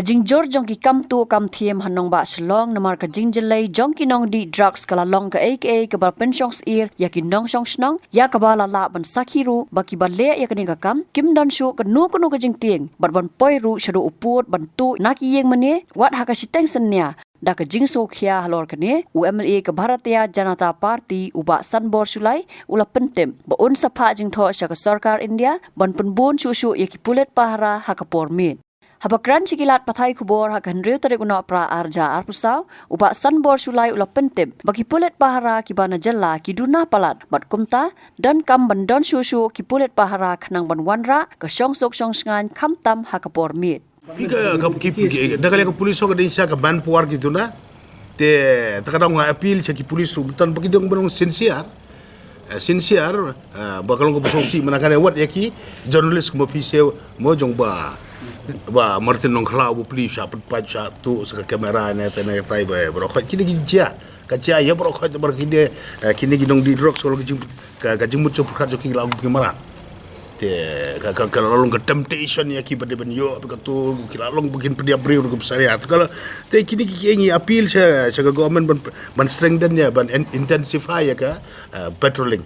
kajing jor jong ki kam tu kam thiem hanong ba Shillong namar kajing jelai jong ki nong di drugs kala long ka aka ka ba pensions ir ya ki nong shong snong ya ka ba la ban sakhiru ba ki ba le ya kani ka kam kim don shu ka nu ka kajing tieng bat ban poi ru shadu uput ban tu na ki yeng mane wat ha ka siteng senya da ka jing so khia halor kane MLA ka Bharatiya Janata Party uba sanbor sulai ula pentem ba un sapha jing tho sha ka sarkar India ban penbun shu shu ya ki Pulit pahara ha ka pormit habakran sikilat pathai kubor hakan riu tarik una pra arja arpusau uba sanbor sulai ula pentem bagi Pulit pahara ki bana jalla ki duna palat bat kumta dan kam bandon shu shu ki Pulit pahara khnang ban wanra ka shong sok shong ngan kham tam ha ka pormit Ika nakali ka pulis ko din siya ka banpuar gitu na te takadang nga appeal siya ki pulis ru tan pagidong banong sincere bakalong ko pasok si manakane wat yaki journalist ko mapise mo jong ba Martin nong khala bu pulis siya pat siya tu sa kamera na ta na tai ba bro khat kini gija kacia ya bro khat bar kini gidong di drugs ko ka jimut so khat jo ki lagu kamera kalau long ke temptation ya ki bade ben yo ka tu kila long begin pedia brio ke besariat kalau te kini ki ngi appeal sa government ban strengthen ya ban intensify ya ka patrolling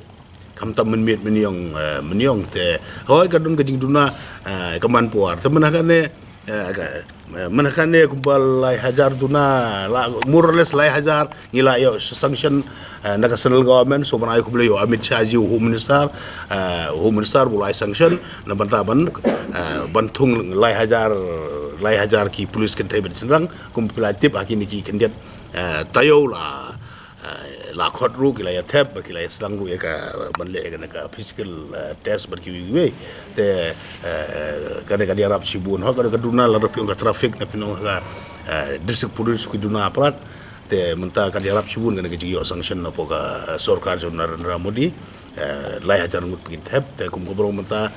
kam tam meniong te hoy ka dun ka jing duna kaman puar te manakane kumpal lai hajar duna more or less lai hajar ngila yo sanction national government so banai kuble yo Amit Shah ji home minister bulai sanction na bantaban bantung lai hajar ki police kan tebe senrang kumpilatif akini ki kendiat tayo la khot ru kila ya thep kila ya slang ru ka banle ka physical test bar ki we te kada dia rap sibun ho kada duna la ropiong ka traffic na pinong ka district police ki duna aparat te menta kada rap sibun kana ki sanction na po ka sarkar jo Narendra Modi lai hajar ngut pin thep te kum ko menta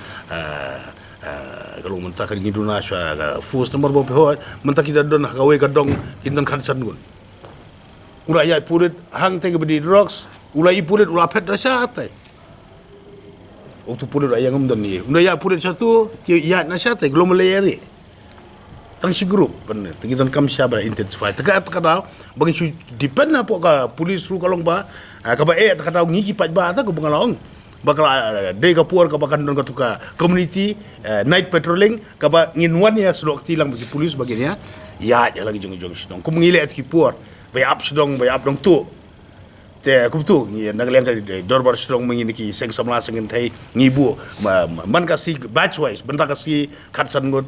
kalau menta kan giduna sha force number bo ho menta kita don ka we ka dong kintan khansan gun ulai Pulit hang tege bedi drugs ulai Pulit ula pet dasya tai tu Pulit ayang ngam ni ulai Pulit satu ya nasya tai global area tang si group ben tingitan kam sya ba intensify teka dah bagi su depend na po ka police ru kalong ba ka ba teka dah ngi pat ba ta ko bangalong bakal day ka puar ka bakan don ka tuka community night patrolling ka ba nginwan ya sedok tilang bagi police baginya ya lagi jong sidong kum ngile at ki puar bay up dong tu te kum tu ngi nagleng ka dorbar sidong mengini ki seng samla seng thai ngibu man ka si batch wise benta ka si khatsan ngut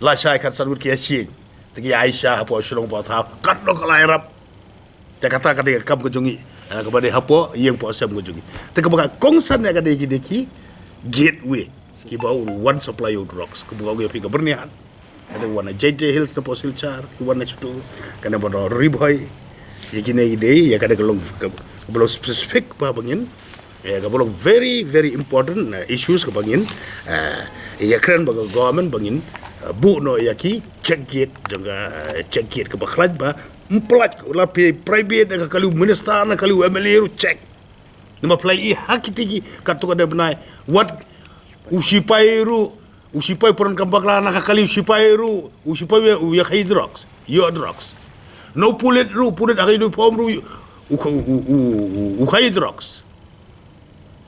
la shai khatsan ngut ki asi te ki Aisyah po sidong po tha kat do ka lairap te kata ka de kam ko jongi ka ba de hapo yeng po sem ko jongi te ka ba kongsan ya ka de ki gateway ki ba one supply of drugs ko ba ko pi ka bernihan ada wana JJ Hills na posil char ki wana chutu kana bono riboy yakine ide ya kada kelong belum specific pa bangin ya ka belum very very important issues ka bangin ya kran baga government bangin bu no yaki check gate ka bakhlaj ba mplat la private ka kalu minister na kalu MLA ru check nama play hakiti ka to kada benai what usipai peran kambakla nakakali usipai ya khai drugs no Pulit akai do pom ru khai drugs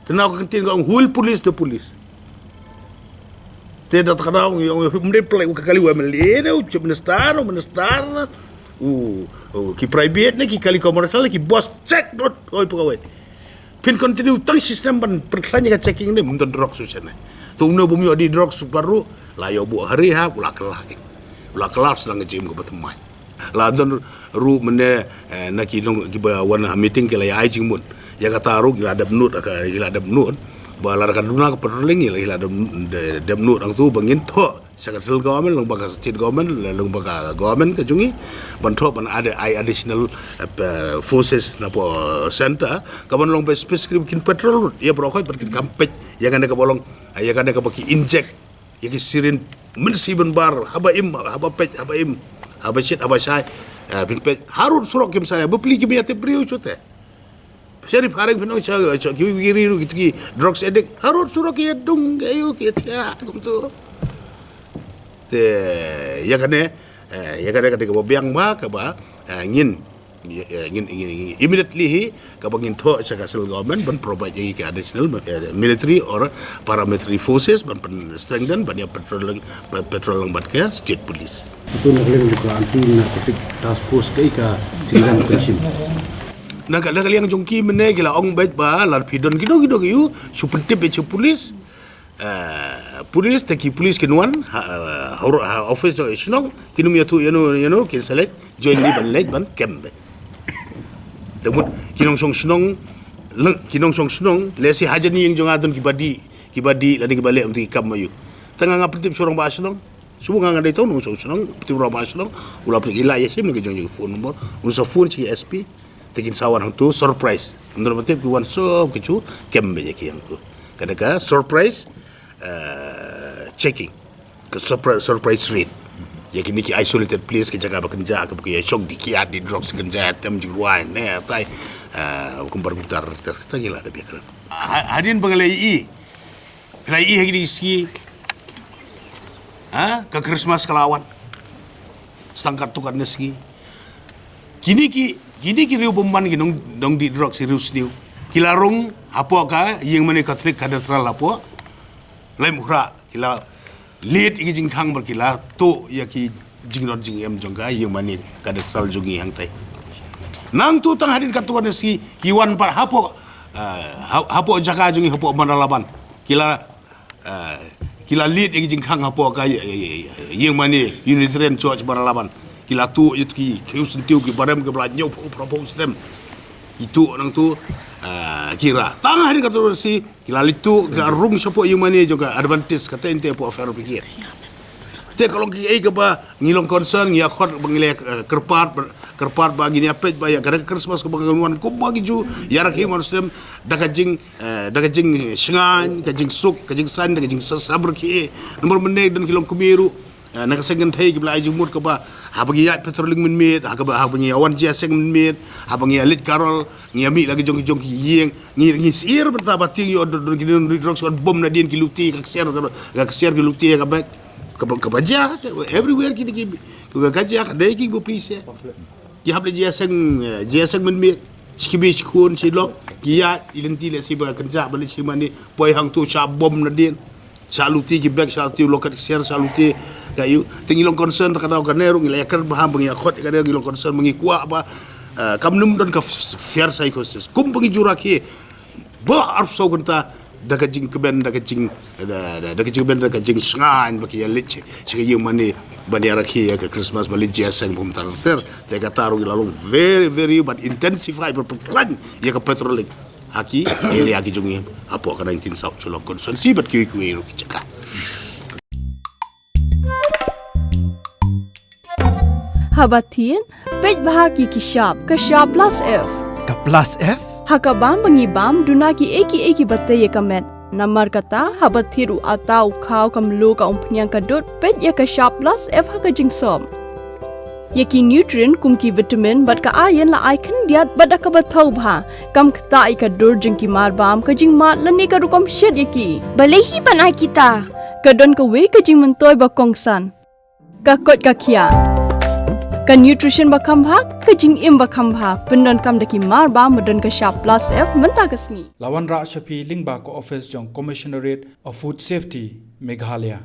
tenau kantin ka hul police te dat kadang yung mde play ukakali MLA na minister ki private na ki kali komersial ki boss check not oi pagawai pin continue tang sistem ban pertlanya ka checking ni mundon drugs susana tu no bumi di drugs baru la yo bu hari ha ula kelas lang jim ko batumai la don ru mene naki nong ki ba wana meeting ke la ai jing mun ya kata ru gila ada nut ba la ka duna ka patrolling ila ada nut ang tu bangin tho secretary government lang baka state government lang baka government ka jungi ban tho ban ada additional forces na po center ka ban long be specific kin patrol ya brokoi berkin kampet ya kan ka bolong ya kan ka baki inject ya ki sirin mensiben bar haba shit haba sai bin pet harut surok kim saya bepli kim ya te brio chote Syarif harang pinong kiri gitu ki drugs addict harut surok ya dong ayo kita kum tu te ya kan ya kadang ke biang ma ka ba ngin immediately ka bangin tho sa central government ban provide ke additional military or paramilitary forces ban strengthen ban ya patrol bat ke state police. Itu nak kalian juga anti narcotic task force ka singgan kunsim. Na kada kalian jongki mene gila ong bait ba lar pidon gido yu supentip be police. Police taki police kinuan office jo Shillong kinum yatu kin select join ni ban late ban kembe. Temut kinong song Shillong lesi hajani yang jong adon kibadi lani kibalik untuk ikam mayu. Tengah ngapentip sorong ba Shillong. Subuh ngang ada tahu nong Shillong pentip ba Shillong ulah gila ya sim ngi jong phone number unsa phone ci SP tekin sawan hang tu surprise. Menurut pentip kuan so kicu kembe je ki hang tu. Kadang surprise checking ke surprise rate ya kini ki isolated place ke jaga bekerja ke ya shock di kiat di drugs kerja tem juruan tai kumbar mutar ta gila ada biaran hadin bangalai hari di ski ke Christmas kelawan setangkat tukar neski kini ki riu pemban ki dong di drugs serius niu kilarung apa ka yang mana Katolik katedral apa lain murah kila lead igi jingkang berkila tu ya ki jingnot jing em jongga yang mana katedral jungi hang tai nang tu tang hadin katuan si kiwan par hapo jaka jungi hapo manalaban kila lead igi jingkang hapo ka yang mana Unitarian Church manalaban kila tu itu ki sentiu ki baram ke belanyau pro system itu nang tu kira tang hari kata si kila itu garung siapa yang mana juga advantage kata ente apa affair pikir te kalau ki ke ba ngilong concern ngi akot bangile kerpat bagi ni apa ba ya kadang Christmas ke bangunan ko bagi ju yarak hi muslim dagajing sengan kajing suk kajing san kajing sabar ki nomor mene dan kilong kubiru nak sengen thai ki belai jumur ke ba ha bagi ya petroling min mit ha ba ha bagi awan dia seng min mit ha bagi lit karol ngi ami lagi jong ki yeng ngi sir bertaba ti yo don ki drugs on bom na din ki luti ka share ki luti ka ba ka baja everywhere ki ka gaja ka dai ki bu police ki hable dia seng min mit skibi skun silok ki ya ilenti le si ba kerja balik si mani boy hang tu sa bom na din saluti ki bag saluti lokat share saluti kayu tingilong concern takadaw kanero ngilayakar baham bangi akot kadang ngilong concern mangi kuwa ba kamnum don ka fair psychosis kum bangi juraki ba arso ganta dagajing sangan baki yalit sige yung mani bandiaraki ka Christmas bali jasang bum tarter te kataru lalu very but intensify plan ya ka patrolling haki area ki jungi apo ka 19 South Shillong concern si bat ki ru ki caka Habatin, pej bahagi ki Shah plus F. Ka plus F? Hakabam bangibam duna ki eki batte ye kamet. Namar kata habathiru atau kau kamlu ka Pdiang kadut pej ye ka Shah plus F haka jingsom. Ye ki nutrient kum ki vitamin bat ka iron la icon diat bat ka bathau bha kam kta ka dur jing ki marbam ka jing mat lani ka rukom shed ye ki. Balehi banai kita. Kadon ka we ka jing mentoy ba kongsan. Ka kot ka kia. Ka nutrition bakam bhak ka jing im bakam bha pendon kam daki mar ba modon ka Shah plus F menta kasni Lawan Ra Shafi Lingba ko office jong commissionerate of food safety Meghalaya